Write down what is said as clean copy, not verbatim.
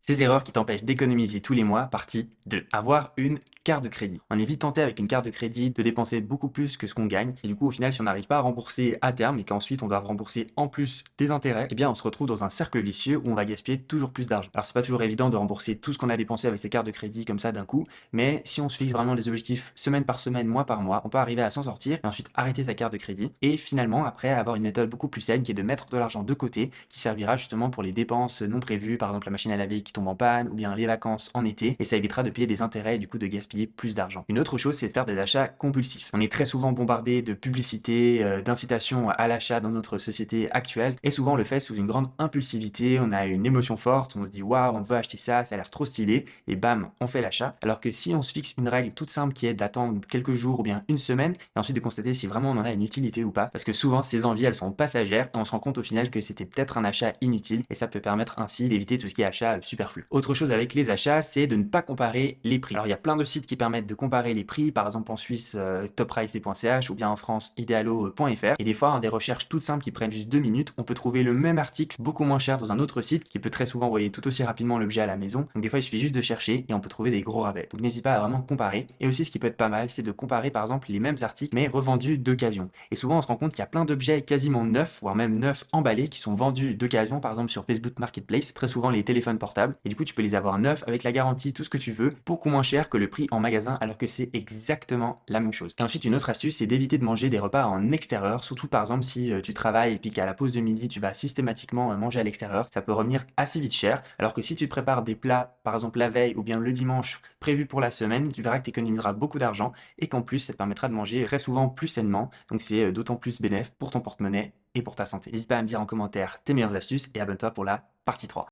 Ces erreurs qui t'empêchent d'économiser tous les mois, partie 2. Avoir une carte de crédit. On est vite tenté avec une carte de crédit de dépenser beaucoup plus que ce qu'on gagne. Et du coup, au final, si on n'arrive pas à rembourser à terme et qu'ensuite on doit rembourser en plus des intérêts, eh bien, on se retrouve dans un cercle vicieux où on va gaspiller toujours plus d'argent. Alors, c'est pas toujours évident de rembourser tout ce qu'on a dépensé avec ces cartes de crédit comme ça d'un coup, mais si on se fixe vraiment des objectifs semaine par semaine, mois par mois, on peut arriver à s'en sortir et ensuite arrêter sa carte de crédit et finalement, après, avoir une méthode beaucoup plus saine qui est de mettre de l'argent de côté qui servira justement pour les dépenses non prévues, par exemple la machine à laver qui tombe en panne ou bien les vacances en été, et ça évitera de payer des intérêts et du coup de gaspiller plus d'argent. Une autre chose, c'est de faire des achats compulsifs. On est très souvent bombardé de publicités, d'incitations à l'achat dans notre société actuelle, et souvent on le fait sous une grande impulsivité, on a une émotion forte, on se dit waouh, on veut acheter ça, ça a l'air trop stylé, et bam, on fait l'achat. Alors que si on se fixe une règle toute simple qui est d'attendre quelques jours ou bien une semaine, et ensuite de constater si vraiment on en a une utilité ou pas, parce que souvent ces envies elles sont passagères, et on se rend compte au final que c'était peut-être un achat inutile, et ça peut permettre ainsi d'éviter tout ce qui est achat superflu. Autre chose avec les achats, c'est de ne pas comparer les prix. Alors il y a plein de sites qui permettent de comparer les prix, par exemple en Suisse topprice.ch ou bien en France idealo.fr, et des fois en des recherches toutes simples qui prennent juste 2 minutes, on peut trouver le même article beaucoup moins cher dans un autre site qui peut très souvent envoyer tout aussi rapidement l'objet à la maison. Donc des fois il suffit juste de chercher et on peut trouver des gros rabais. Donc n'hésite pas à vraiment comparer. Et aussi ce qui peut être pas mal, c'est de comparer par exemple les mêmes articles mais revendus d'occasion. Et souvent on se rend compte qu'il y a plein d'objets quasiment neufs, voire même neufs emballés qui sont vendus d'occasion, par exemple sur Facebook Marketplace, très souvent les téléphones portables, et du coup tu peux les avoir neufs avec la garantie, tout ce que tu veux, beaucoup moins cher que le prix en magasin alors que c'est exactement la même chose. Et ensuite une autre astuce, c'est d'éviter de manger des repas en extérieur, surtout par exemple si tu travailles et puis qu'à la pause de midi tu vas systématiquement manger à l'extérieur, ça peut revenir assez vite cher, alors que si tu te prépares des plats par exemple la veille ou bien le dimanche prévus pour la semaine, tu verras que tu économiseras beaucoup d'argent et qu'en plus ça te permettra de manger très souvent plus sainement, donc c'est d'autant plus bénéf pour ton porte-monnaie et pour ta santé. N'hésite pas à me dire en commentaire tes meilleures astuces et abonne-toi pour la partie 3.